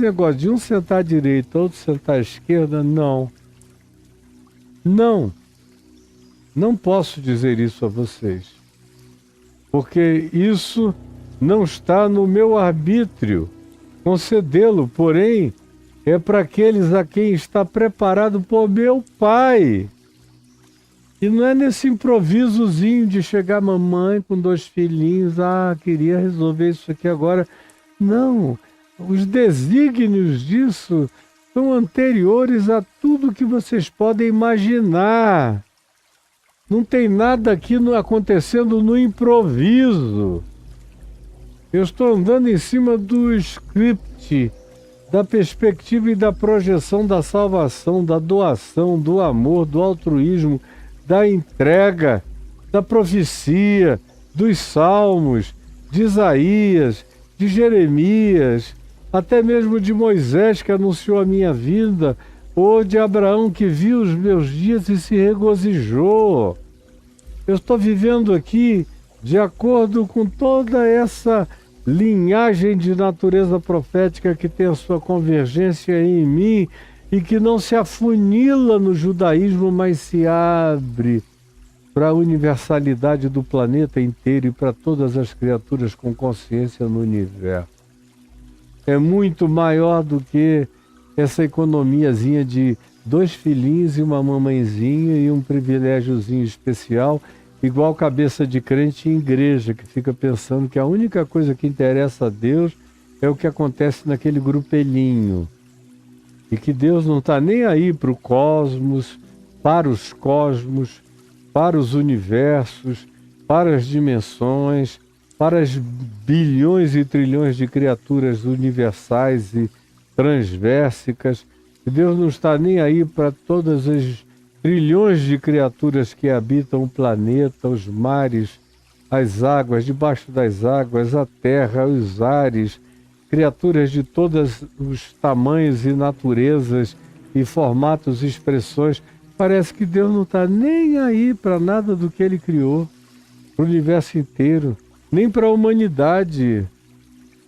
esse negócio de um sentar à direita, outro sentar à esquerda, não. Não. Não posso dizer isso a vocês. Porque isso não está no meu arbítrio concedê-lo, porém, é para aqueles a quem está preparado por meu Pai. E não é nesse improvisozinho de chegar mamãe com 2 filhinhos, queria resolver isso aqui agora. Não, os desígnios disso são anteriores a tudo que vocês podem imaginar. Não tem nada aqui acontecendo no improviso. Eu estou andando em cima do script, da perspectiva e da projeção da salvação, da doação, do amor, do altruísmo, da entrega, da profecia, dos salmos, de Isaías, de Jeremias, até mesmo de Moisés que anunciou a minha vinda, ou de Abraão que viu os meus dias e se regozijou. Eu estou vivendo aqui de acordo com toda essa linhagem de natureza profética que tem a sua convergência em mim e que não se afunila no judaísmo, mas se abre para a universalidade do planeta inteiro e para todas as criaturas com consciência no universo. É muito maior do que essa economiazinha de 2 filhinhos e uma mamãezinha e um privilégiozinho especial, igual cabeça de crente em igreja, que fica pensando que a única coisa que interessa a Deus é o que acontece naquele grupelinho. E que Deus não está nem aí para o cosmos, para os cosmos, para os universos, para as dimensões, para as bilhões e trilhões de criaturas universais e transversicas. Deus não está nem aí para todas as trilhões de criaturas que habitam o planeta, os mares, as águas, debaixo das águas, a terra, os ares, criaturas de todos os tamanhos e naturezas e formatos e expressões. Parece que Deus não está nem aí para nada do que Ele criou, para o universo inteiro, nem para a humanidade,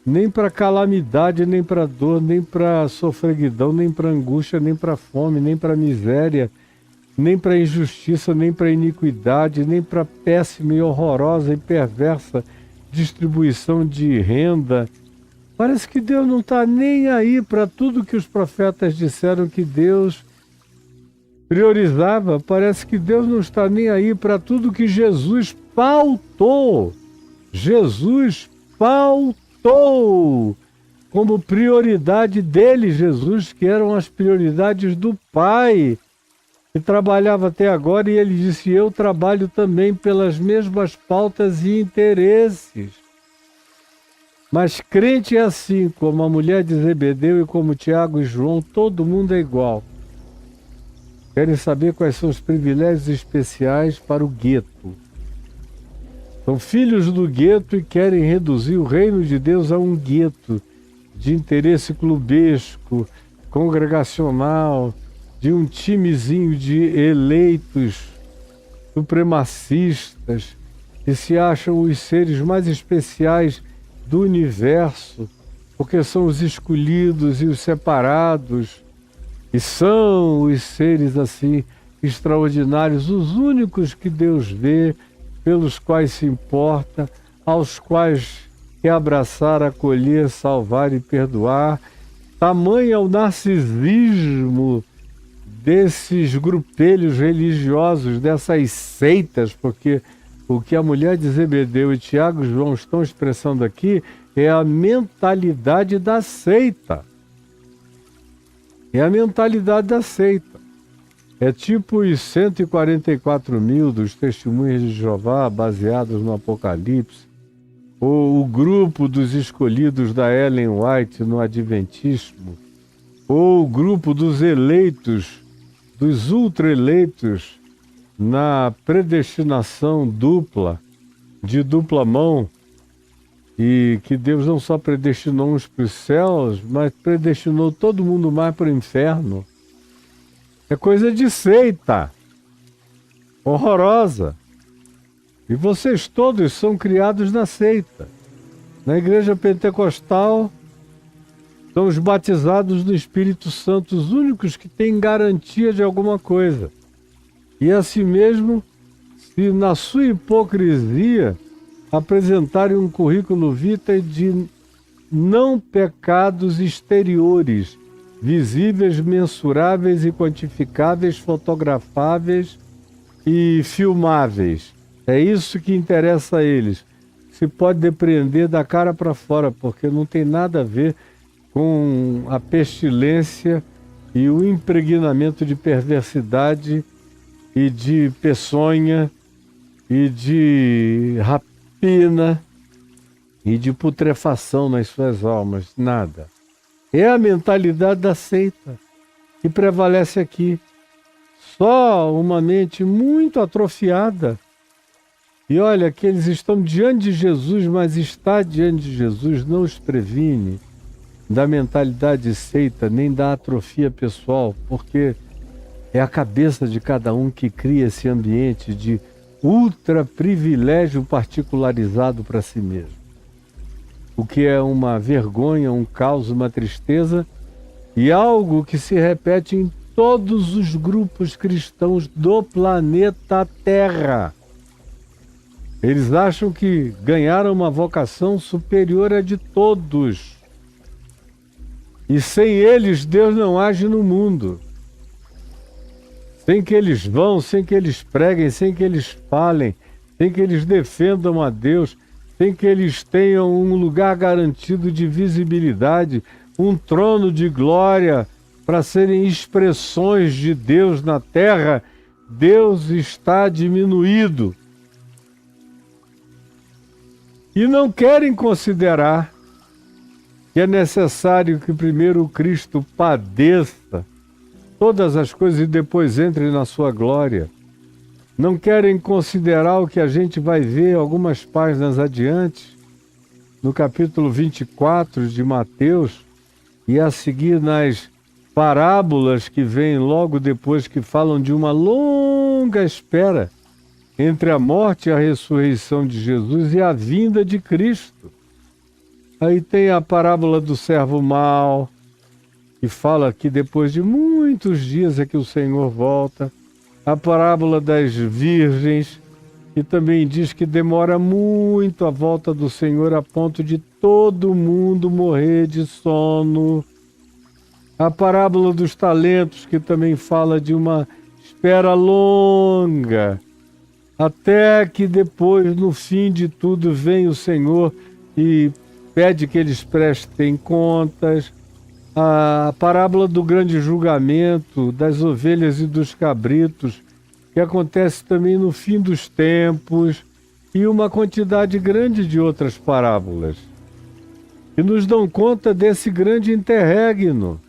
nem para calamidade, nem para dor, nem para sofreguidão, nem para angústia, nem para fome, nem para miséria, nem para injustiça, nem para iniquidade, nem para péssima e horrorosa e perversa distribuição de renda. Parece que Deus não está nem aí para tudo que os profetas disseram que Deus priorizava. Parece que Deus não está nem aí para tudo que Jesus pautou. Jesus pautou como prioridade dele, Jesus, que eram as prioridades do Pai, que trabalhava até agora, e ele disse: eu trabalho também pelas mesmas pautas e interesses. Mas crente é assim, como a mulher de Zebedeu e como Tiago e João, todo mundo é igual. Querem saber quais são os privilégios especiais para o gueto. São filhos do gueto e querem reduzir o reino de Deus a um gueto de interesse clubesco, congregacional, de um timezinho de eleitos supremacistas que se acham os seres mais especiais do universo, porque são os escolhidos e os separados, e são os seres assim extraordinários, os únicos que Deus vê, pelos quais se importa, aos quais quer abraçar, acolher, salvar e perdoar. Tamanho é o narcisismo desses grupelhos religiosos, dessas seitas, porque o que a mulher de Zebedeu e Tiago e João estão expressando aqui é a mentalidade da seita. É a mentalidade da seita. É tipo os 144 mil dos testemunhas de Jeová baseados no Apocalipse, ou o grupo dos escolhidos da Ellen White no Adventismo, ou o grupo dos eleitos, dos ultra-eleitos na predestinação dupla, de dupla mão, e que Deus não só predestinou uns para os céus, mas predestinou todo mundo mais para o inferno. É coisa de seita, horrorosa. E vocês todos são criados na seita. Na igreja pentecostal, São os batizados do Espírito Santo, os únicos que têm garantia de alguma coisa. E assim mesmo, se na sua hipocrisia apresentarem um currículo vitae de não pecados exteriores, visíveis, mensuráveis e quantificáveis, fotografáveis e filmáveis. É isso que interessa a eles. Se pode depreender da cara para fora, porque não tem nada a ver com a pestilência e o impregnamento de perversidade e de peçonha e de rapina e de putrefação nas suas almas. Nada. É a mentalidade da seita que prevalece aqui. Só uma mente muito atrofiada. E olha que eles estão diante de Jesus, mas estar diante de Jesus não os previne da mentalidade seita, nem da atrofia pessoal, porque é a cabeça de cada um que cria esse ambiente de ultra privilégio particularizado para si mesmo. O que é uma vergonha, um caos, uma tristeza e algo que se repete em todos os grupos cristãos do planeta Terra. Eles acham que ganharam uma vocação superior à de todos. E sem eles, Deus não age no mundo. Sem que eles vão, sem que eles preguem, sem que eles falem, sem que eles defendam a Deus, sem que eles tenham um lugar garantido de visibilidade, um trono de glória para serem expressões de Deus na terra, Deus está diminuído. E não querem considerar que é necessário que primeiro o Cristo padeça todas as coisas e depois entre na sua glória. Não querem considerar o que a gente vai ver algumas páginas adiante, no capítulo 24 de Mateus, e a seguir nas parábolas que vêm logo depois, que falam de uma longa espera entre a morte e a ressurreição de Jesus e a vinda de Cristo. Aí tem a parábola do servo mau, que fala que depois de muitos dias é que o Senhor volta. A parábola das virgens, que também diz que demora muito a volta do Senhor a ponto de todo mundo morrer de sono. A parábola dos talentos, que também fala de uma espera longa, até que depois, no fim de tudo, vem o Senhor e pede que eles prestem contas. A parábola do grande julgamento, das ovelhas e dos cabritos, que acontece também no fim dos tempos, e uma quantidade grande de outras parábolas, que nos dão conta desse grande interregno,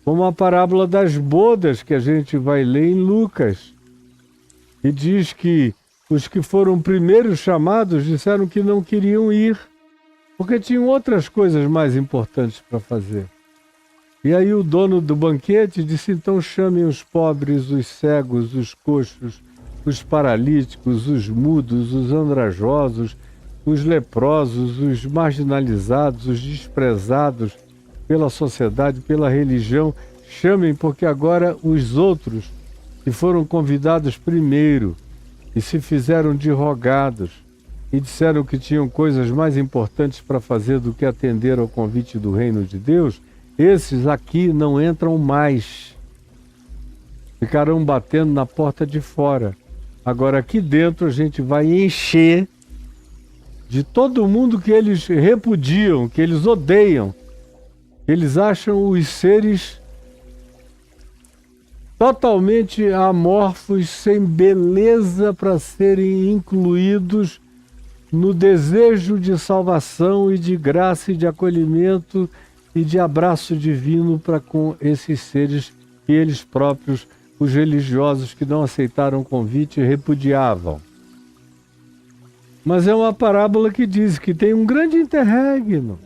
como a parábola das bodas, que a gente vai ler em Lucas, e diz que os que foram primeiros chamados disseram que não queriam ir, porque tinham outras coisas mais importantes para fazer. E aí o dono do banquete disse, então chamem os pobres, os cegos, os coxos, os paralíticos, os mudos, os andrajosos, os leprosos, os marginalizados, os desprezados pela sociedade, pela religião. Chamem, porque agora os outros que foram convidados primeiro e se fizeram de rogados e disseram que tinham coisas mais importantes para fazer do que atender ao convite do reino de Deus, esses aqui não entram mais. Ficarão batendo na porta de fora. Agora aqui dentro a gente vai encher de todo mundo que eles repudiam, que eles odeiam. Eles acham os seres totalmente amorfos, sem beleza para serem incluídos no desejo de salvação e de graça e de acolhimento e de abraço divino para com esses seres que eles próprios, os religiosos que não aceitaram o convite, repudiavam. Mas é uma parábola que diz que tem um grande interregno.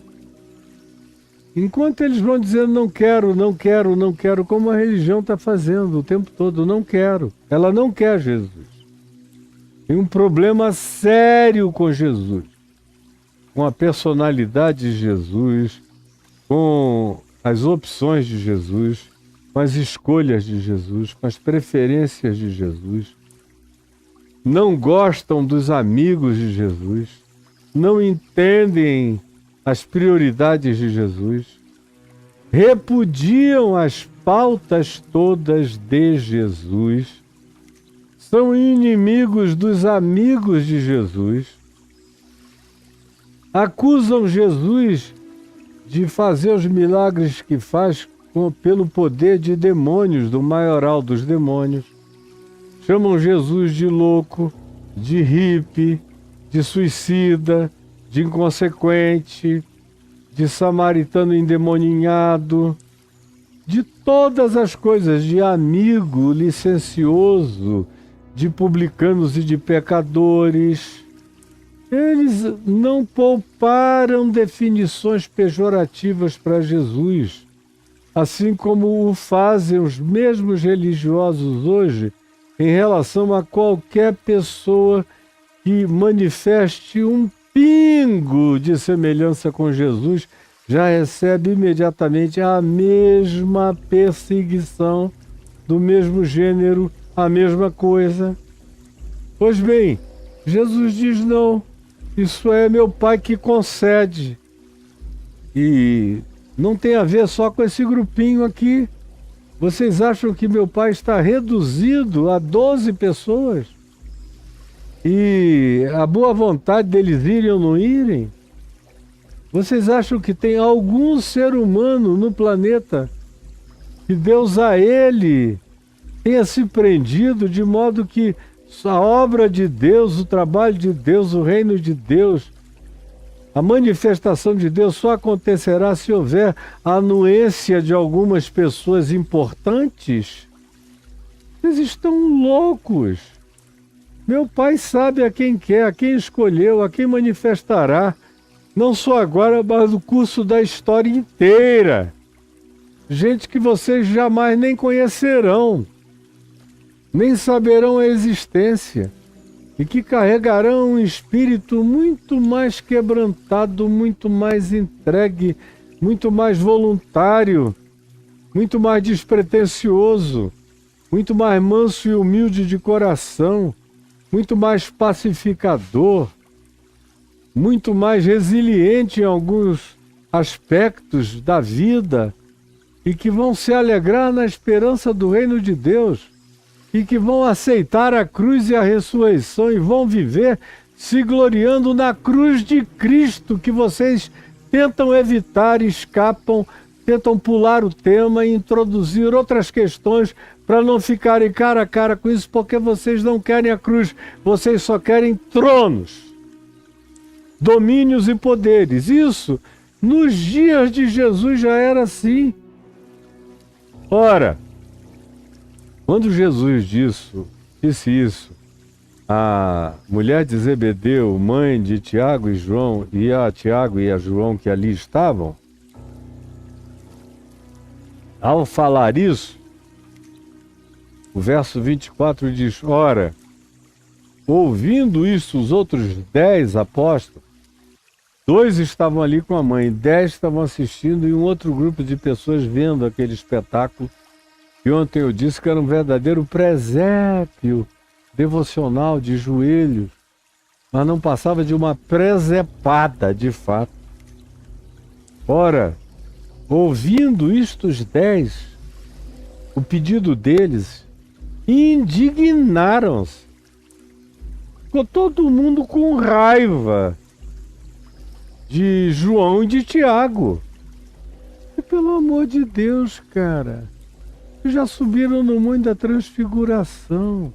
Enquanto eles vão dizendo não quero, não quero, não quero, como a religião está fazendo o tempo todo, não quero. Ela não quer Jesus. Tem um problema sério com Jesus, com a personalidade de Jesus, com as opções de Jesus, com as escolhas de Jesus, com as preferências de Jesus. Não gostam dos amigos de Jesus, não entendem as prioridades de Jesus, repudiam as pautas todas de Jesus, são inimigos dos amigos de Jesus, acusam Jesus de fazer os milagres que faz pelo poder de demônios, do maioral dos demônios. Chamam Jesus de louco, de hippie, de suicida, de inconsequente, de samaritano endemoninhado, de todas as coisas, de amigo licencioso, de publicanos e de pecadores. Eles não pouparam definições pejorativas para Jesus, assim como o fazem os mesmos religiosos hoje em relação a qualquer pessoa que manifeste um pingo de semelhança com Jesus, já recebe imediatamente a mesma perseguição, do mesmo gênero, a mesma coisa. Pois bem, Jesus diz não, isso é meu Pai que concede. E não tem a ver só com esse grupinho aqui. Vocês acham que meu Pai está reduzido a 12 pessoas? E a boa vontade deles irem ou não irem? Vocês acham que tem algum ser humano no planeta que Deus a ele tenha se prendido de modo que a obra de Deus, o trabalho de Deus, o reino de Deus, a manifestação de Deus só acontecerá se houver a anuência de algumas pessoas importantes? Vocês estão loucos. Meu Pai sabe a quem quer, a quem escolheu, a quem manifestará, não só agora, mas no curso da história inteira. Gente que vocês jamais nem conhecerão, nem saberão a existência, e que carregarão um espírito muito mais quebrantado, muito mais entregue, muito mais voluntário, muito mais despretensioso, muito mais manso e humilde de coração, muito mais pacificador, muito mais resiliente em alguns aspectos da vida, e que vão se alegrar na esperança do reino de Deus, e que vão aceitar a cruz e a ressurreição e vão viver se gloriando na cruz de Cristo, que vocês tentam evitar, escapam, tentam pular o tema e introduzir outras questões para não ficarem cara a cara com isso, porque vocês não querem a cruz, vocês só querem tronos, domínios e poderes. Isso, nos dias de Jesus já era assim. Ora, quando Jesus disse isso, a mulher de Zebedeu, mãe de Tiago e João, e a Tiago e a João que ali estavam, ao falar isso, o verso 24 diz: ora, ouvindo isso, os outros 10 apóstolos, 2 estavam ali com a mãe, 10 estavam assistindo e um outro grupo de pessoas vendo aquele espetáculo. E ontem eu disse que era um verdadeiro presépio devocional de joelhos, mas não passava de uma presepada de fato. Ora, ouvindo isto os 10, o pedido deles, indignaram-se. Ficou todo mundo com raiva de João e de Tiago. E pelo amor de Deus, cara, já subiram no monte da transfiguração.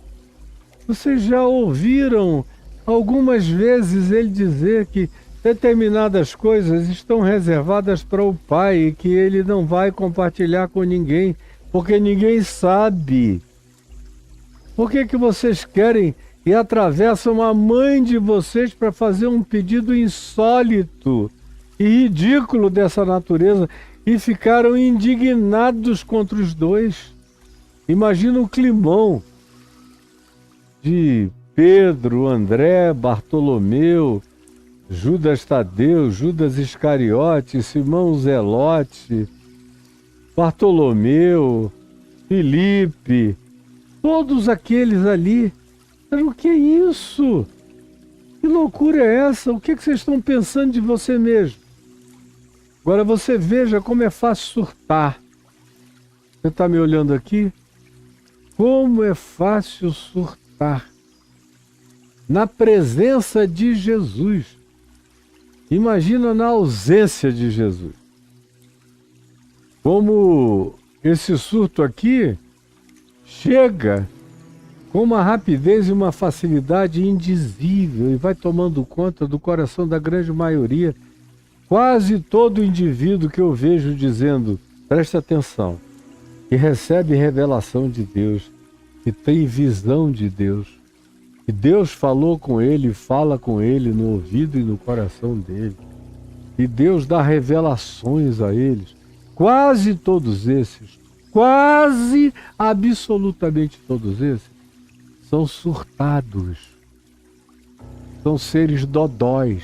Vocês já ouviram algumas vezes ele dizer que determinadas coisas estão reservadas para o Pai e que ele não vai compartilhar com ninguém, porque ninguém sabe. Por que vocês querem e atravessam a mãe de vocês para fazer um pedido insólito e ridículo dessa natureza e ficaram indignados contra os 2? Imagina o climão de Pedro, André, Bartolomeu, Judas Tadeu, Judas Iscariote, Simão Zelote, Bartolomeu, Filipe, todos aqueles ali. Mas o que é isso? Que loucura é essa? O que vocês estão pensando de você mesmo? Agora você veja como é fácil surtar. Você está me olhando aqui? Como é fácil surtar. Na presença de Jesus. Imagina na ausência de Jesus. Como esse surto aqui chega com uma rapidez e uma facilidade indizível e vai tomando conta do coração da grande maioria. Quase todo indivíduo que eu vejo dizendo, preste atenção, que recebe revelação de Deus, que tem visão de Deus, que Deus falou com ele, fala com ele no ouvido e no coração dele, e Deus dá revelações a eles. Quase todos esses, quase absolutamente todos esses, são surtados, são seres dodóis,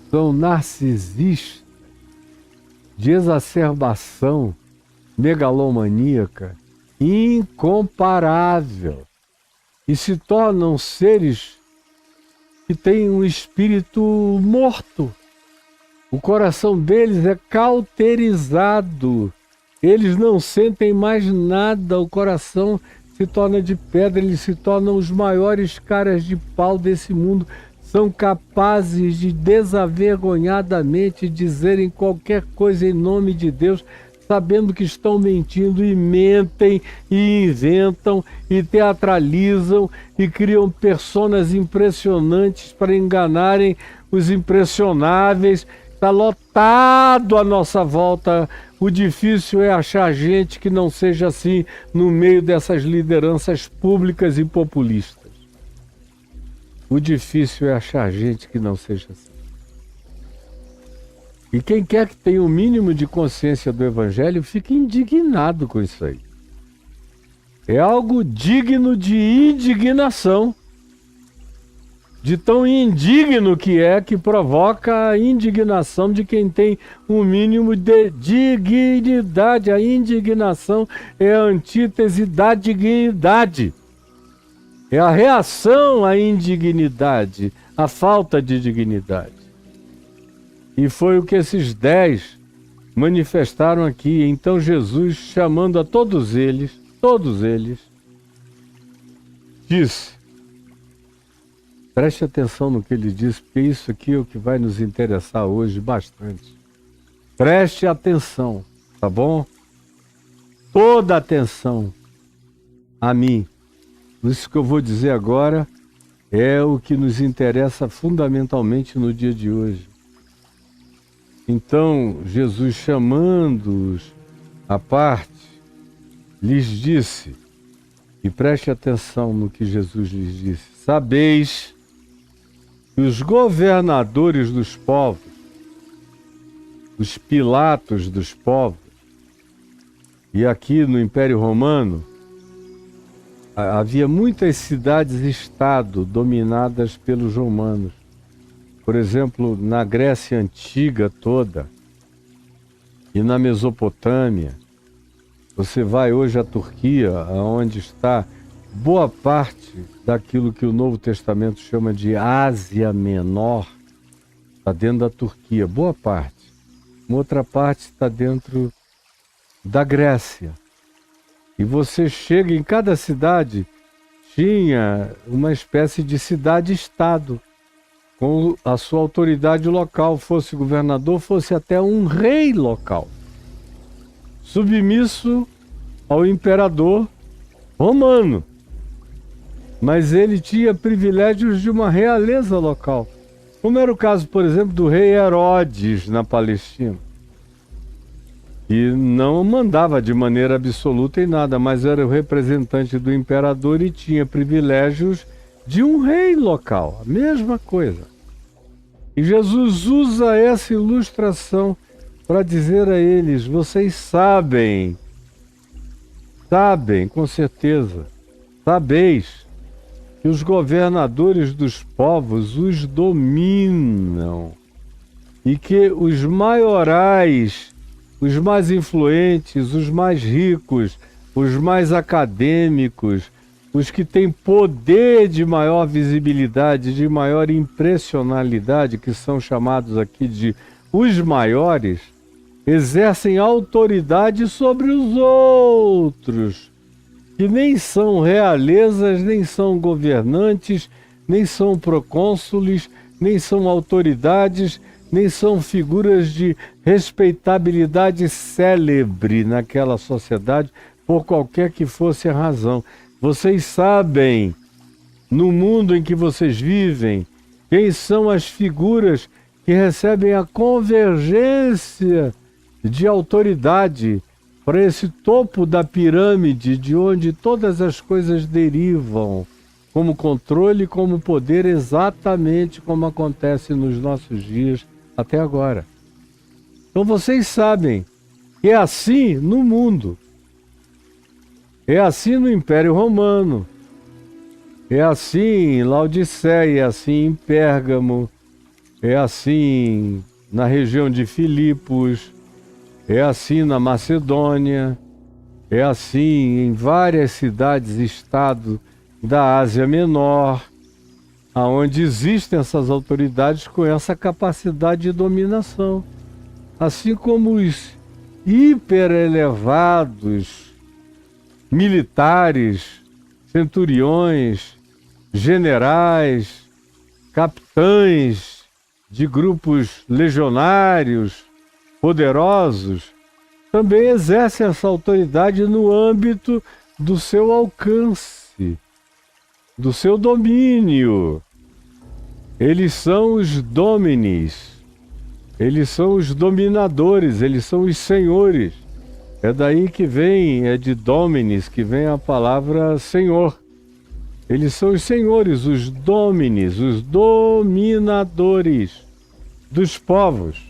são narcisistas, de exacerbação megalomaníaca incomparável, e se tornam seres que têm um espírito morto. O coração deles é cauterizado, eles não sentem mais nada, o coração se torna de pedra, eles se tornam os maiores caras de pau desse mundo, são capazes de desavergonhadamente dizerem qualquer coisa em nome de Deus, sabendo que estão mentindo, e mentem, e inventam, e teatralizam, e criam personas impressionantes para enganarem os impressionáveis. Está lotado à nossa volta. O difícil é achar gente que não seja assim no meio dessas lideranças públicas e populistas. O difícil é achar gente que não seja assim. E quem quer que tenha o mínimo de consciência do Evangelho fica indignado com isso aí. É algo digno de indignação. De tão indigno que provoca a indignação de quem tem um mínimo de dignidade. A indignação é a antítese da dignidade. É a reação à indignidade, à falta de dignidade. E foi o que esses 10 manifestaram aqui. Então Jesus, chamando a todos eles, disse, preste atenção no que ele disse, porque isso aqui é o que vai nos interessar hoje bastante. Preste atenção, tá bom? Toda atenção a mim. Isso que eu vou dizer agora é o que nos interessa fundamentalmente no dia de hoje. Então, Jesus, chamando-os à parte, lhes disse, e preste atenção no que Jesus lhes disse, sabeis que os governadores dos povos, os Pilatos dos povos, e aqui no Império Romano, havia muitas cidades-estado dominadas pelos romanos. Por exemplo, na Grécia Antiga toda e na Mesopotâmia. Você vai hoje à Turquia, onde está boa parte daquilo que o Novo Testamento chama de Ásia Menor, está dentro da Turquia, boa parte. Uma outra parte está dentro da Grécia. E você chega em cada cidade, tinha uma espécie de cidade-estado, com a sua autoridade local, fosse governador, fosse até um rei local, submisso ao imperador romano. Mas ele tinha privilégios de uma realeza local, como era o caso, por exemplo, do rei Herodes na Palestina. E não mandava de maneira absoluta em nada, mas era o representante do imperador e tinha privilégios de um rei local, a mesma coisa. E Jesus usa essa ilustração para dizer a eles, vocês sabem com certeza, sabeis que os governadores dos povos os dominam e que os maiorais os mais influentes, os mais ricos, os mais acadêmicos, os que têm poder de maior visibilidade, de maior impressionalidade, que são chamados aqui de os maiores, exercem autoridade sobre os outros, que nem são realezas, nem são governantes, nem são procônsules, nem são autoridades, nem são figuras de respeitabilidade célebre naquela sociedade, por qualquer que fosse a razão. Vocês sabem, no mundo em que vocês vivem, quem são as figuras que recebem a convergência de autoridade para esse topo da pirâmide, de onde todas as coisas derivam, como controle, como poder, exatamente como acontece nos nossos dias até agora. Então vocês sabem que é assim no mundo. É assim no Império Romano, é assim em Laodiceia, é assim em Pérgamo, é assim na região de Filipos, é assim na Macedônia, é assim em várias cidades e estados da Ásia Menor, aonde existem essas autoridades com essa capacidade de dominação. Assim como os hiperelevados militares, centuriões, generais, capitães de grupos legionários poderosos, também exercem essa autoridade no âmbito do seu alcance, do seu domínio. Eles são os dominis, eles são os dominadores, eles são os senhores. É daí que vem, é de dominis, que vem a palavra senhor. Eles são os senhores, os dominis, os dominadores dos povos.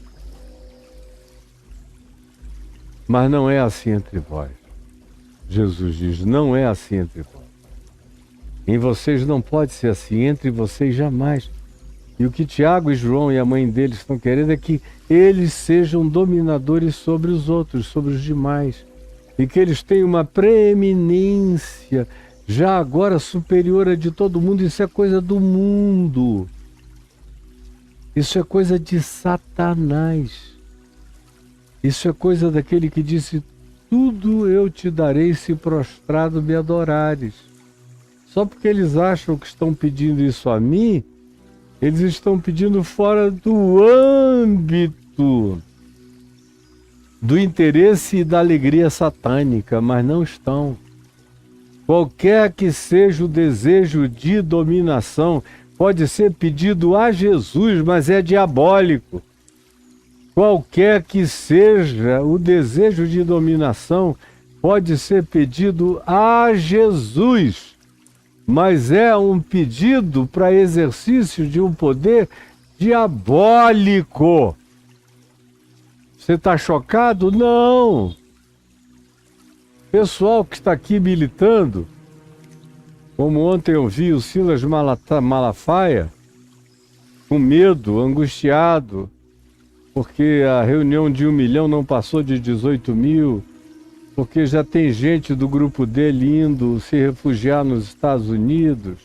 Mas não é assim entre vós. Jesus diz, não é assim entre vós. Em vocês não pode ser assim, entre vocês jamais. E o que Tiago e João e a mãe deles estão querendo é que eles sejam dominadores sobre os outros, sobre os demais. E que eles tenham uma preeminência, já agora superior a de todo mundo. Isso é coisa do mundo. Isso é coisa de Satanás. Isso é coisa daquele que disse, tudo eu te darei se prostrado me adorares. Só porque eles acham que estão pedindo isso a mim, eles estão pedindo fora do âmbito do interesse e da alegria satânica, mas não estão. Qualquer que seja o desejo de dominação, pode ser pedido a Jesus, mas é diabólico. Qualquer que seja o desejo de dominação, pode ser pedido a Jesus, mas é um pedido para exercício de um poder diabólico. Você está chocado? Não. Pessoal que está aqui militando, como ontem eu vi o Silas Malafaia, com medo, angustiado, porque a reunião de 1 milhão não passou de 18 mil, porque já tem gente do grupo dele indo se refugiar nos Estados Unidos.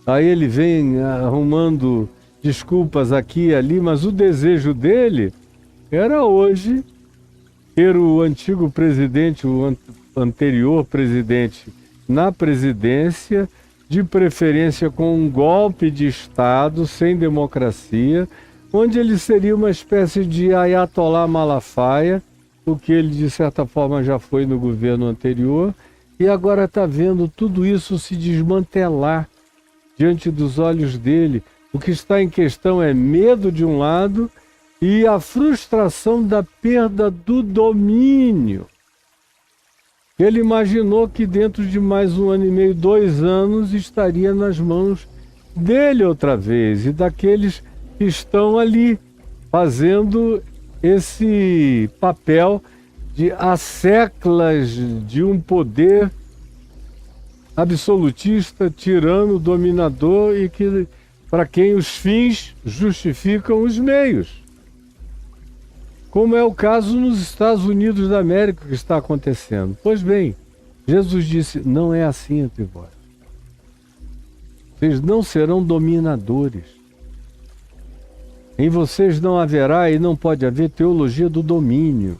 Aí ele vem arrumando desculpas aqui e ali, mas o desejo dele era hoje ter o antigo presidente, o anterior presidente na presidência, de preferência com um golpe de Estado, sem democracia, onde ele seria uma espécie de Ayatollah Malafaia, o que ele de certa forma já foi no governo anterior, e agora está vendo tudo isso se desmantelar diante dos olhos dele. O que está em questão é medo de um lado e a frustração da perda do domínio. Ele imaginou que dentro de mais 1 ano e meio, 2 anos, estaria nas mãos dele outra vez e daqueles que estão ali fazendo esse papel de asseclas de um poder absolutista, tirano, dominador e que para quem os fins justificam os meios. como é o caso nos Estados Unidos da América que está acontecendo. Pois bem, Jesus disse, não é assim entre vós. Vocês não serão dominadores. Em vocês não haverá e não pode haver teologia do domínio.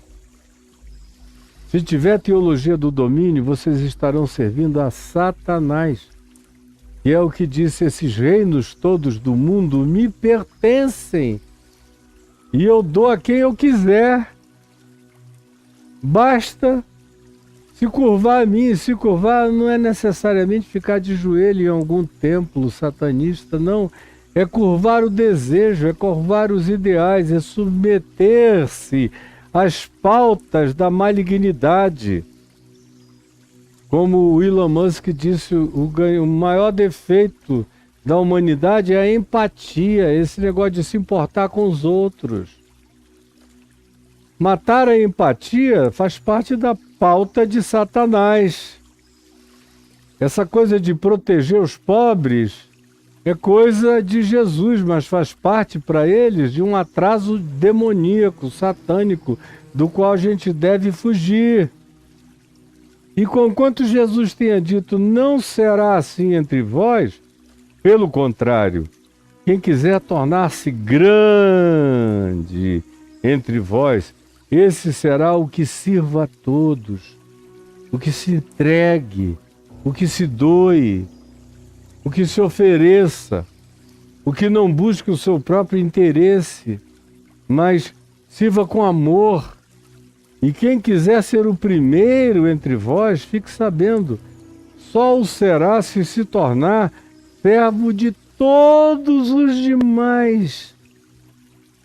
Se tiver teologia do domínio, vocês estarão servindo a Satanás. E é o que disse, esses reinos todos do mundo me pertencem. E eu dou a quem eu quiser. Basta se curvar a mim. Se curvar não é necessariamente ficar de joelho em algum templo satanista, não. É curvar o desejo, é curvar os ideais, é submeter-se às pautas da malignidade. Como o Elon Musk disse, o maior defeito da humanidade é a empatia, esse negócio de se importar com os outros. Matar a empatia faz parte da pauta de Satanás. Essa coisa de proteger os pobres é coisa de Jesus, mas faz parte para eles de um atraso demoníaco, satânico, do qual a gente deve fugir. E conquanto Jesus tenha dito, não será assim entre vós, pelo contrário, quem quiser tornar-se grande entre vós, esse será o que sirva a todos, o que se entregue, o que se doe, o que se ofereça, o que não busque o seu próprio interesse, mas sirva com amor. E quem quiser ser o primeiro entre vós, fique sabendo, só o será se tornar servo de todos os demais,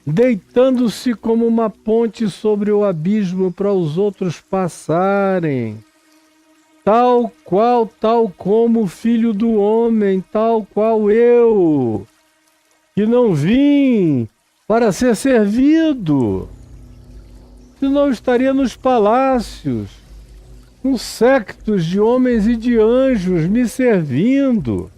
deitando-se como uma ponte sobre o abismo para os outros passarem. Tal como o Filho do Homem, tal qual eu, que não vim para ser servido, senão estaria nos palácios, com séquitos de homens e de anjos me servindo.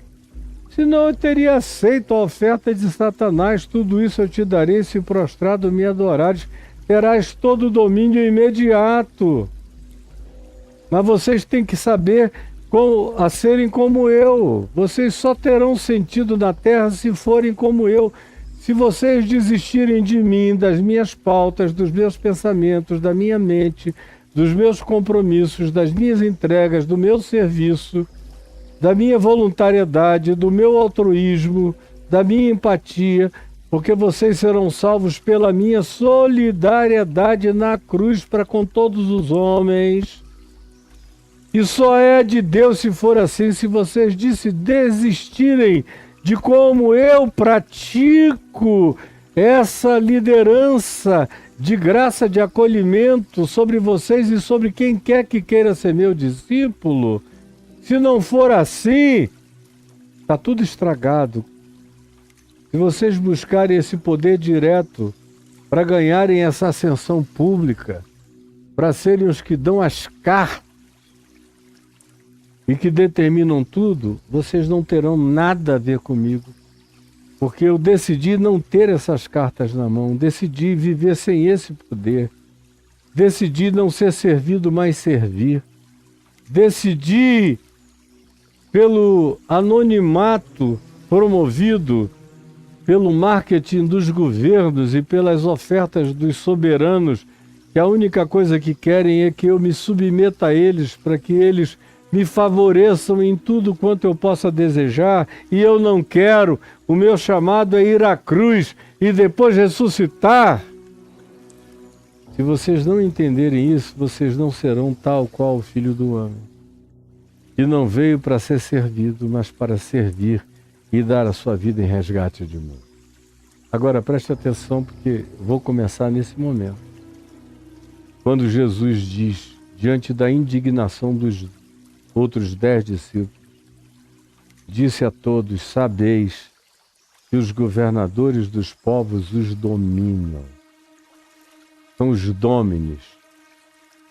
Senão eu teria aceito a oferta de Satanás, tudo isso eu te darei se prostrado me adorares, terás todo o domínio imediato. Mas vocês têm que saber a serem como eu. Vocês só terão sentido na terra se forem como eu. Se vocês desistirem de mim, das minhas pautas, dos meus pensamentos, da minha mente, dos meus compromissos, das minhas entregas, do meu serviço, da minha voluntariedade, do meu altruísmo, da minha empatia, porque vocês serão salvos pela minha solidariedade na cruz para com todos os homens. E só é de Deus se for assim, se vocês desistirem de como eu pratico essa liderança de graça, de acolhimento sobre vocês e sobre quem quer que queira ser meu discípulo. Se não for assim, está tudo estragado. Se vocês buscarem esse poder direto para ganharem essa ascensão pública, para serem os que dão as cartas e que determinam tudo, vocês não terão nada a ver comigo. Porque eu decidi não ter essas cartas na mão, decidi viver sem esse poder, decidi não ser servido, mas servir. Decidi, pelo anonimato promovido pelo marketing dos governos e pelas ofertas dos soberanos, que a única coisa que querem é que eu me submeta a eles, para que eles me favoreçam em tudo quanto eu possa desejar, e eu não quero. O meu chamado é ir à cruz e depois ressuscitar. Se vocês não entenderem isso, vocês não serão tal qual o Filho do Homem, que não veio para ser servido, mas para servir e dar a sua vida em resgate de mundo. Agora preste atenção, porque vou começar nesse momento. Quando Jesus diz, diante da indignação dos outros 10 discípulos, disse a todos, sabeis que os governadores dos povos os dominam. São os dôminis,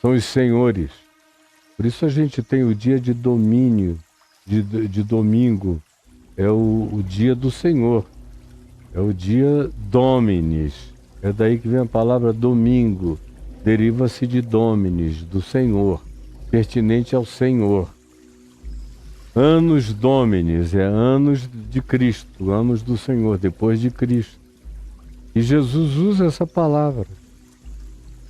são os senhores. Por isso a gente tem o dia de domínio, de domingo, é o dia do Senhor, é o dia Dominis, É daí que vem a palavra domingo. Deriva-se de Dominis, do Senhor, pertinente ao Senhor. Anos Dominis é anos de Cristo, anos do Senhor, depois de Cristo. E Jesus usa essa palavra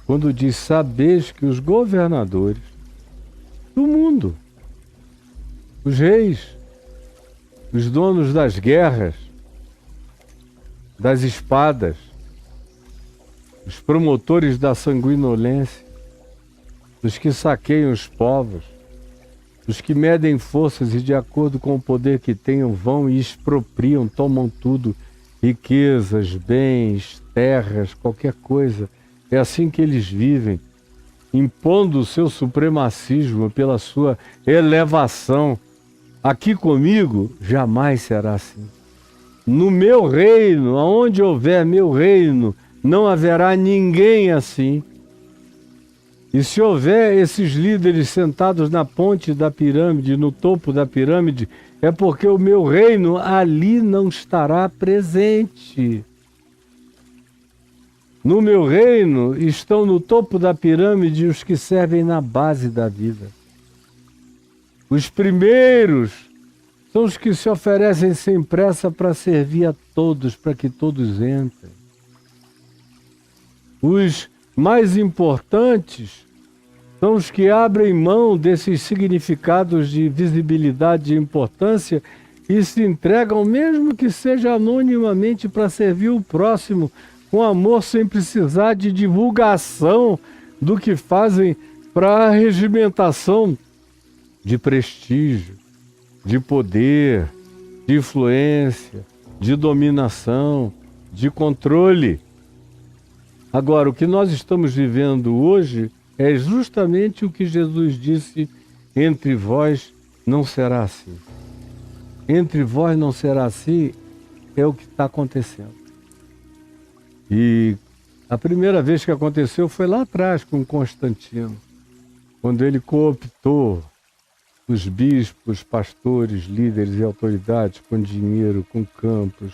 quando diz: sabeis que os governadores do mundo, os reis, os donos das guerras, das espadas, os promotores da sanguinolência, os que saqueiam os povos, os que medem forças e de acordo com o poder que tenham vão e expropriam, tomam tudo, riquezas, bens, terras, qualquer coisa. É assim que eles vivem, impondo o seu supremacismo pela sua elevação. Aqui comigo jamais será assim. No meu reino, aonde houver meu reino, não haverá ninguém assim. E se houver esses líderes sentados na ponte da pirâmide, no topo da pirâmide, é porque o meu reino ali não estará presente. No meu reino estão no topo da pirâmide os que servem na base da vida. Os primeiros são os que se oferecem sem pressa para servir a todos, para que todos entrem. Os mais importantes são os que abrem mão desses significados de visibilidade e importância e se entregam, mesmo que seja anonimamente, para servir o próximo, com amor, sem precisar de divulgação do que fazem para a regimentação de prestígio, de poder, de influência, de dominação, de controle. Agora, o que nós estamos vivendo hoje é justamente o que Jesus disse: entre vós não será assim. Entre vós não será assim é o que está acontecendo. E a primeira vez que aconteceu foi lá atrás com Constantino, quando ele cooptou os bispos, pastores, líderes e autoridades com dinheiro, com campos,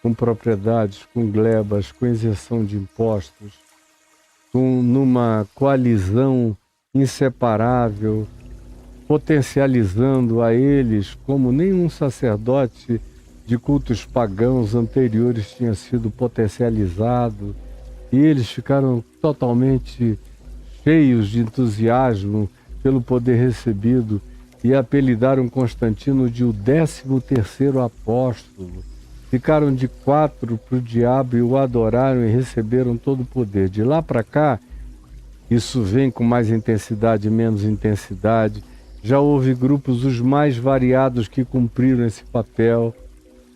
com propriedades, com glebas, com isenção de impostos, numa coalizão inseparável, potencializando a eles como nenhum sacerdote de cultos pagãos anteriores tinha sido potencializado, e eles ficaram totalmente cheios de entusiasmo pelo poder recebido e apelidaram Constantino de o 13º apóstolo. Ficaram de 4 para o diabo e o adoraram e receberam todo o poder. De lá para cá, isso vem com mais intensidade e menos intensidade. Já houve grupos os mais variados que cumpriram esse papel.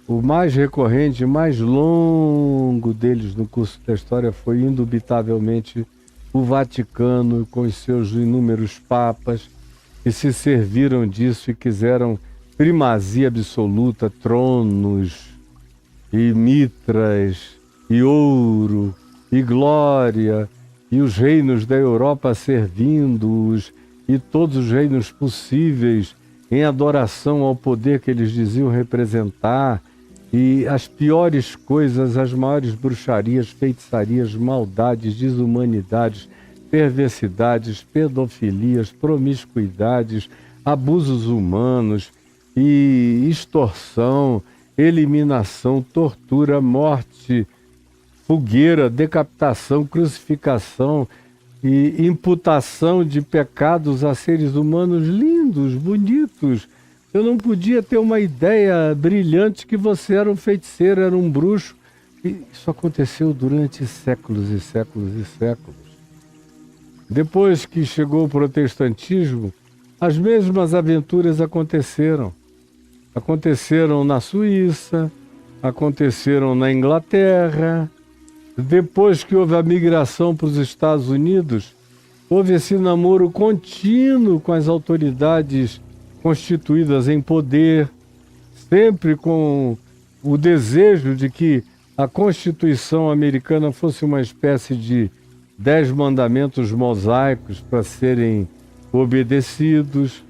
O mais recorrente, mais longo deles no curso da história foi indubitavelmente o Vaticano, com os seus inúmeros papas, que se serviram disso e quiseram primazia absoluta, tronos e mitras, e ouro, e glória, e os reinos da Europa servindo-os, e todos os reinos possíveis em adoração ao poder que eles diziam representar, e as piores coisas, as maiores bruxarias, feitiçarias, maldades, desumanidades, perversidades, pedofilias, promiscuidades, abusos humanos e extorsão, eliminação, tortura, morte, fogueira, decapitação, crucificação e imputação de pecados a seres humanos lindos, bonitos. Eu não podia ter uma ideia brilhante que você era um feiticeiro, era um bruxo. E isso aconteceu durante séculos e séculos e séculos. Depois que chegou o protestantismo, as mesmas aventuras aconteceram. Aconteceram na Suíça, aconteceram na Inglaterra. Depois que houve a migração para os Estados Unidos, houve esse namoro contínuo com as autoridades constituídas em poder, sempre com o desejo de que a Constituição americana fosse uma espécie de 10 mandamentos mosaicos para serem obedecidos.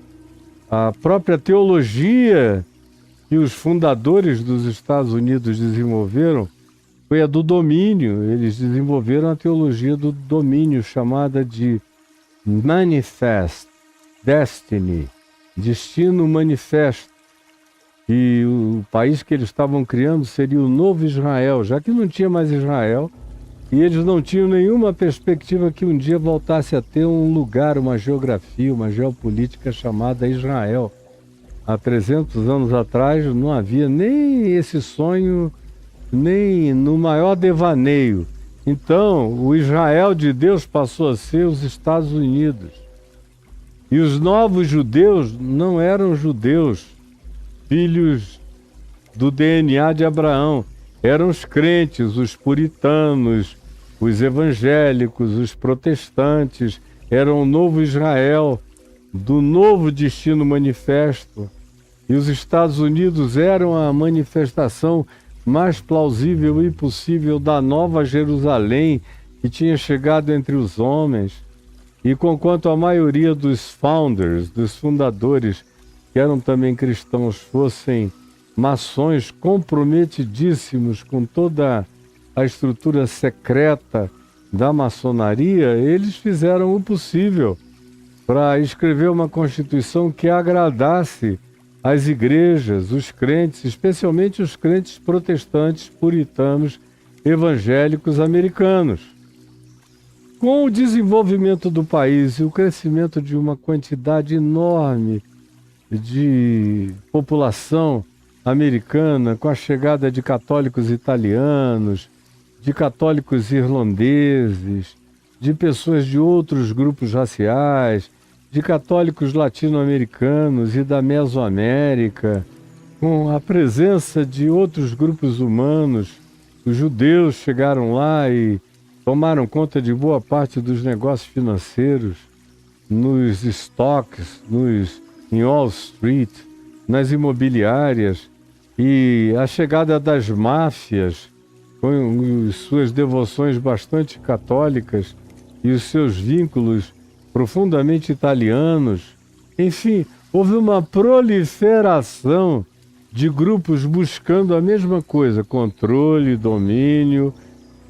A própria teologia que os fundadores dos Estados Unidos desenvolveram foi a do domínio. Eles desenvolveram a teologia do domínio, chamada de Manifest Destiny, Destino Manifesto. E o país que eles estavam criando seria o novo Israel, já que não tinha mais Israel, e eles não tinham nenhuma perspectiva que um dia voltasse a ter um lugar, uma geografia, uma geopolítica chamada Israel. Há 300 anos atrás não havia nem esse sonho, nem no maior devaneio. Então, o Israel de Deus passou a ser os Estados Unidos. E os novos judeus não eram judeus, filhos do DNA de Abraão. Eram os crentes, os puritanos, os evangélicos, os protestantes. Eram o novo Israel, do novo destino manifesto. E os Estados Unidos eram a manifestação mais plausível e possível da nova Jerusalém que tinha chegado entre os homens. E conquanto a maioria dos founders, dos fundadores, que eram também cristãos, fossem maçons comprometidíssimos com toda a estrutura secreta da maçonaria, eles fizeram o possível para escrever uma constituição que agradasse as igrejas, os crentes, especialmente os crentes protestantes, puritanos, evangélicos americanos. Com o desenvolvimento do país e o crescimento de uma quantidade enorme de população americana, com a chegada de católicos italianos, de católicos irlandeses, de pessoas de outros grupos raciais, de católicos latino-americanos e da Mesoamérica, com a presença de outros grupos humanos. Os judeus chegaram lá e tomaram conta de boa parte dos negócios financeiros, nos estoques, em Wall Street, nas imobiliárias, e a chegada das máfias, com suas devoções bastante católicas e os seus vínculos profundamente italianos. Enfim, houve uma proliferação de grupos buscando a mesma coisa: controle, domínio,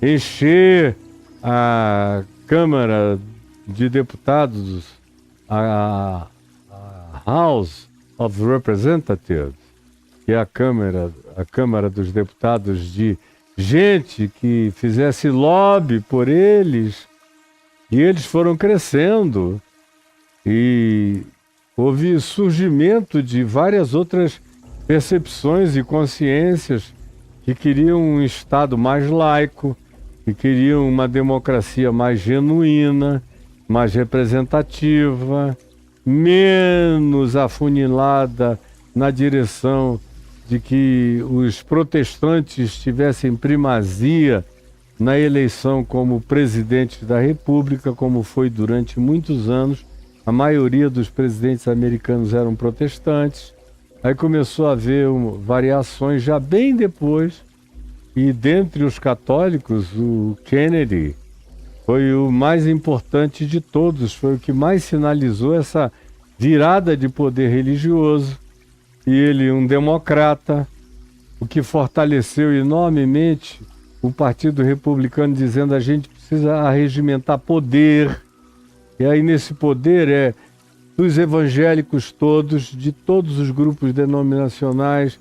encher a Câmara de Deputados, a House of Representatives, que é a Câmara dos Deputados, de gente que fizesse lobby por eles. E eles foram crescendo e houve surgimento de várias outras percepções e consciências que queriam um Estado mais laico, que queriam uma democracia mais genuína, mais representativa, menos afunilada na direção de que os protestantes tivessem primazia na eleição como presidente da República, como foi durante muitos anos. A maioria dos presidentes americanos eram protestantes. Aí começou a haver variações já bem depois, e dentre os católicos, o Kennedy foi o mais importante de todos, foi o que mais sinalizou essa virada de poder religioso. E ele, um democrata, o que fortaleceu enormemente o Partido Republicano, dizendo: a gente precisa arregimentar poder. E aí nesse poder é dos evangélicos todos, de todos os grupos denominacionais,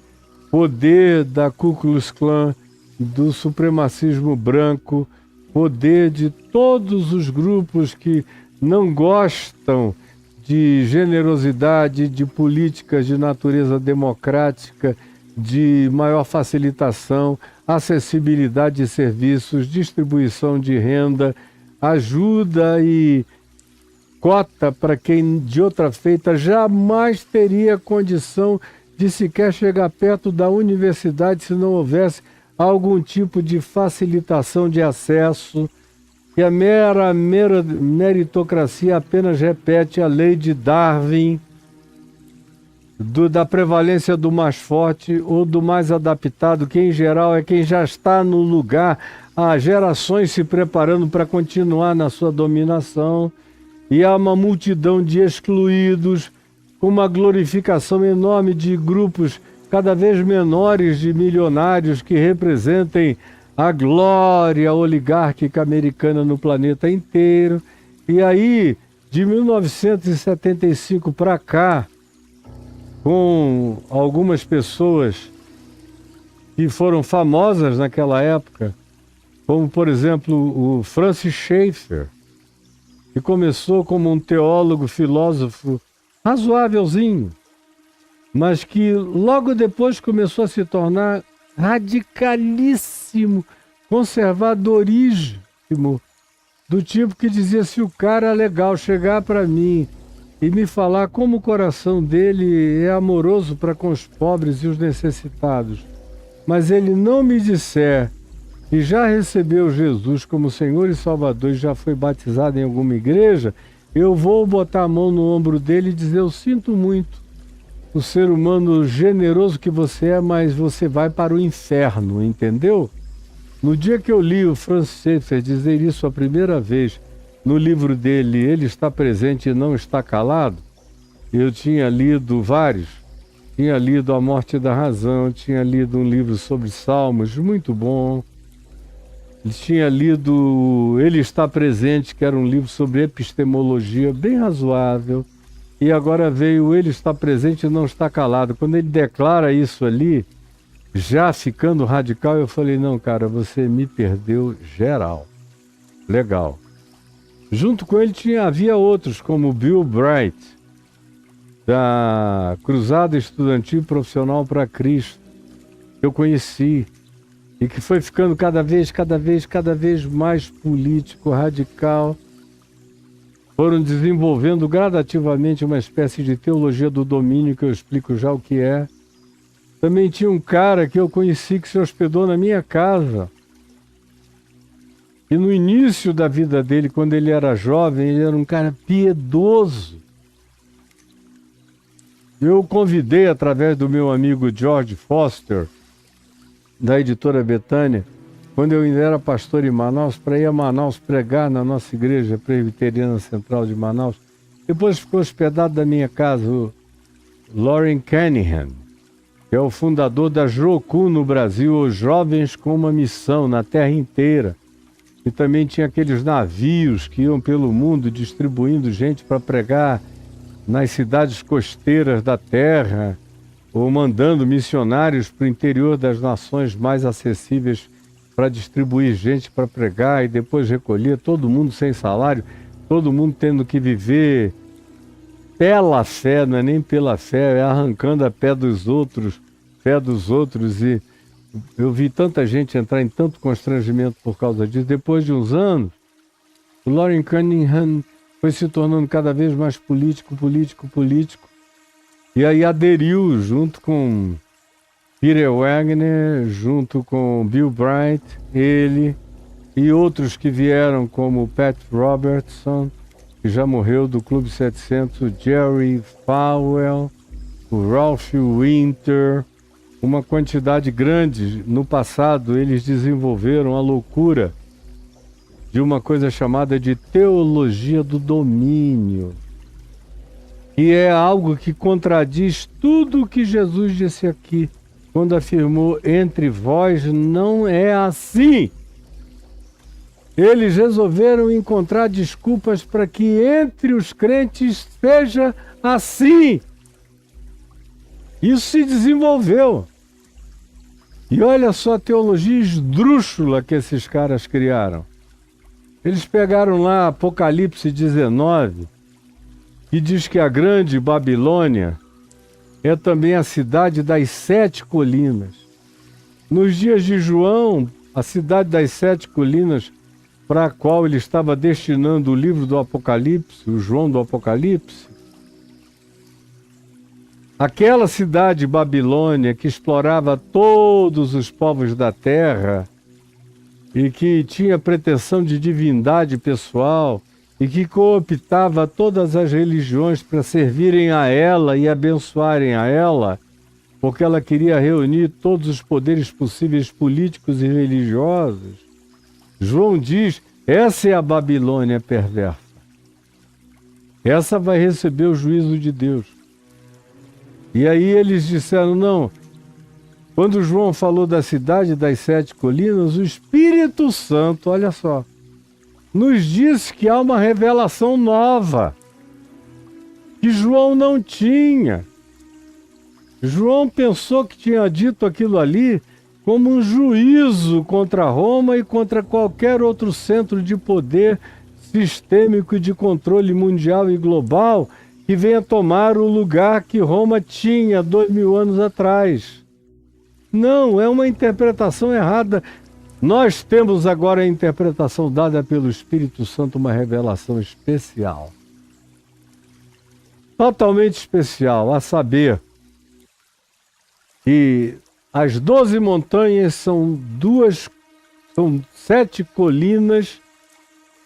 poder da Ku Klux Klan, do supremacismo branco, poder de todos os grupos que não gostam de generosidade, de políticas de natureza democrática, de maior facilitação, acessibilidade de serviços, distribuição de renda, ajuda e cota para quem de outra feita jamais teria condição de sequer chegar perto da universidade se não houvesse algum tipo de facilitação de acesso. E a mera meritocracia apenas repete a lei de Darwin, da prevalência do mais forte ou do mais adaptado, que em geral é quem já está no lugar há gerações se preparando para continuar na sua dominação. E há uma multidão de excluídos, com uma glorificação enorme de grupos cada vez menores de milionários que representem a glória oligárquica americana no planeta inteiro. E aí, de 1975 para cá, com algumas pessoas que foram famosas naquela época, como, por exemplo, o Francis Schaeffer, que começou como um teólogo, filósofo razoávelzinho, mas que logo depois começou a se tornar radicalíssimo, conservadoríssimo, do tipo que dizia: se o cara é legal chegar para mim e me falar como o coração dele é amoroso para com os pobres e os necessitados, mas ele não me disser que já recebeu Jesus como Senhor e Salvador e já foi batizado em alguma igreja, eu vou botar a mão no ombro dele e dizer: eu sinto muito, o ser humano generoso que você é, mas você vai para o inferno, entendeu? No dia que eu li o Francis Schaeffer dizer isso a primeira vez, no livro dele, Ele Está Presente e Não Está Calado, eu tinha lido vários. Tinha lido A Morte da Razão, tinha lido um livro sobre Salmos, muito bom. Tinha lido Ele Está Presente, que era um livro sobre epistemologia, bem razoável. E agora veio Ele Está Presente e Não Está Calado. Quando ele declara isso ali, já ficando radical, eu falei: não, cara, você me perdeu geral. Legal. Junto com ele havia outros, como Bill Bright, da Cruzada Estudantil Profissional para Cristo, que eu conheci, e que foi ficando cada vez mais político, radical. Foram desenvolvendo gradativamente uma espécie de teologia do domínio, que eu explico já o que é. Também tinha um cara que eu conheci que se hospedou na minha casa. E no início da vida dele, quando ele era jovem, ele era um cara piedoso. Eu o convidei, através do meu amigo George Foster, da editora Betânia, quando eu ainda era pastor em Manaus, para ir a Manaus pregar na nossa igreja presbiteriana central de Manaus. Depois ficou hospedado na minha casa o Loren Cunningham, que é o fundador da JOCU no Brasil, os Jovens com uma Missão, na terra inteira. E também tinha aqueles navios que iam pelo mundo distribuindo gente para pregar nas cidades costeiras da terra, ou mandando missionários para o interior das nações mais acessíveis para distribuir gente para pregar, e depois recolher todo mundo sem salário, todo mundo tendo que viver pela fé, não é nem pela fé, é arrancando a pé dos outros, e eu vi tanta gente entrar em tanto constrangimento por causa disso. Depois de uns anos, o Loren Cunningham foi se tornando cada vez mais político, e aí aderiu junto com Peter Wagner, junto com Bill Bright, ele e outros que vieram, como Pat Robertson, que já morreu, do Clube 700, Jerry Falwell, o Ralph Winter, uma quantidade grande. No passado, eles desenvolveram a loucura de uma coisa chamada de teologia do domínio, que é algo que contradiz tudo o que Jesus disse aqui, quando afirmou: entre vós não é assim. Eles resolveram encontrar desculpas para que entre os crentes seja assim. Isso se desenvolveu. E olha só a teologia esdrúxula que esses caras criaram. Eles pegaram lá Apocalipse 19, que diz que a grande Babilônia é também a cidade das 7 colinas. Nos dias de João, a cidade das 7 colinas, para a qual ele estava destinando o livro do Apocalipse, o João do Apocalipse, aquela cidade Babilônia que explorava todos os povos da terra e que tinha pretensão de divindade pessoal e que cooptava todas as religiões para servirem a ela e abençoarem a ela, porque ela queria reunir todos os poderes possíveis políticos e religiosos. João diz: essa é a Babilônia perversa. Essa vai receber o juízo de Deus. E aí eles disseram: não, Quando João falou da cidade das 7 colinas, o Espírito Santo, olha só, nos disse que há uma revelação nova, que João não tinha. João pensou que tinha dito aquilo ali como um juízo contra Roma e contra qualquer outro centro de poder sistêmico e de controle mundial e global que venha tomar o lugar que Roma tinha 2000 anos atrás. Não, é uma interpretação errada. Nós temos agora a interpretação dada pelo Espírito Santo, uma revelação especial. Totalmente especial, a saber que as 12 montanhas são 7 colinas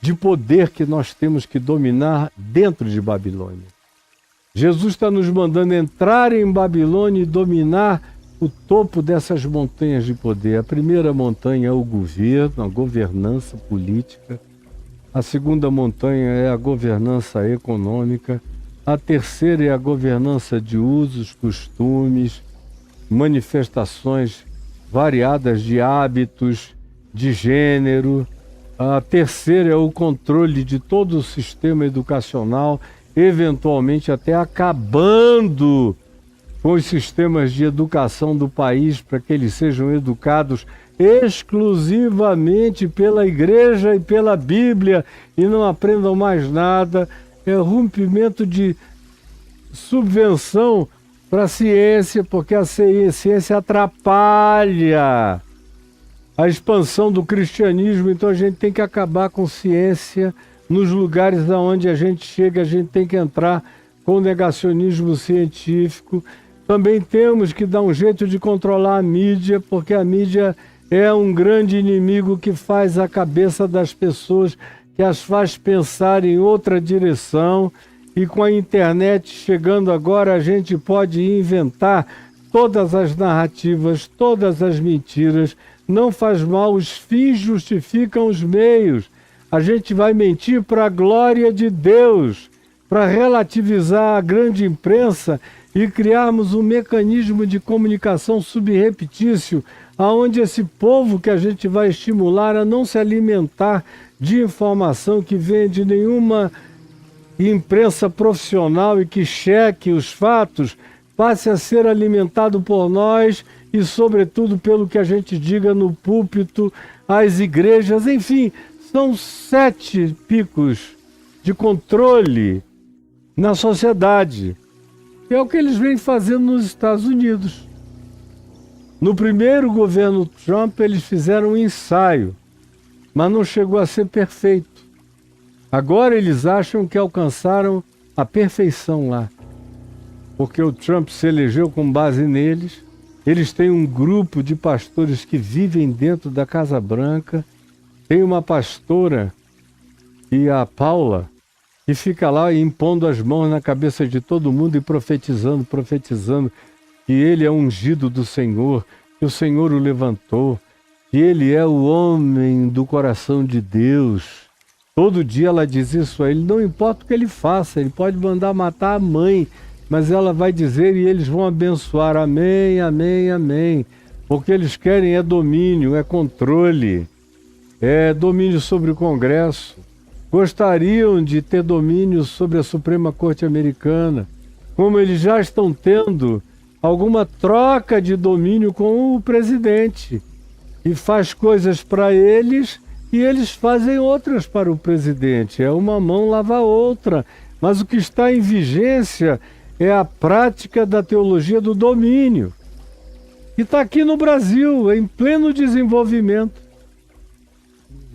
de poder que nós temos que dominar dentro de Babilônia. Jesus está nos mandando entrar em Babilônia e dominar o topo dessas montanhas de poder. A primeira montanha é o governo, a governança política. A segunda montanha é a governança econômica. A terceira é a governança de usos, costumes, manifestações variadas de hábitos, de gênero. A terceira é o controle de todo o sistema educacional, eventualmente até acabando com os sistemas de educação do país para que eles sejam educados exclusivamente pela igreja e pela Bíblia e não aprendam mais nada. É rompimento de subvenção para a ciência, porque a ciência atrapalha a expansão do cristianismo, então a gente tem que acabar com ciência nos lugares aonde a gente chega, a gente tem que entrar com negacionismo científico. Também temos que dar um jeito de controlar a mídia, porque a mídia é um grande inimigo que faz a cabeça das pessoas, que as faz pensar em outra direção. E com a internet chegando agora, a gente pode inventar todas as narrativas, todas as mentiras. Não faz mal, os fins justificam os meios. A gente vai mentir para a glória de Deus, para relativizar a grande imprensa e criarmos um mecanismo de comunicação subreptício, aonde esse povo que a gente vai estimular a não se alimentar de informação que vem de nenhuma imprensa profissional e que cheque os fatos, passe a ser alimentado por nós e, sobretudo, pelo que a gente diga no púlpito, às igrejas, enfim, são 7 picos de controle na sociedade. É o que eles vêm fazendo nos Estados Unidos. No primeiro governo Trump, eles fizeram um ensaio, mas não chegou a ser perfeito. Agora eles acham que alcançaram a perfeição lá, porque o Trump se elegeu com base neles. Eles têm um grupo de pastores que vivem dentro da Casa Branca. Tem uma pastora, e a Paula, que fica lá impondo as mãos na cabeça de todo mundo e profetizando que ele é ungido do Senhor, que o Senhor o levantou, que ele é o homem do coração de Deus. Todo dia ela diz isso a ele, não importa o que ele faça, ele pode mandar matar a mãe, mas ela vai dizer e eles vão abençoar, amém, amém, amém. O que eles querem é domínio, é controle, é domínio sobre o Congresso. Gostariam de ter domínio sobre a Suprema Corte Americana, como eles já estão tendo alguma troca de domínio com o presidente, e faz coisas para eles e eles fazem outras para o presidente. É uma mão lava a outra. Mas o que está em vigência é a prática da teologia do domínio. E está aqui no Brasil, em pleno desenvolvimento.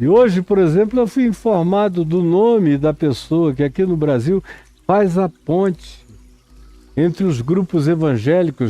E hoje, por exemplo, eu fui informado do nome da pessoa que aqui no Brasil faz a ponte entre os grupos evangélicos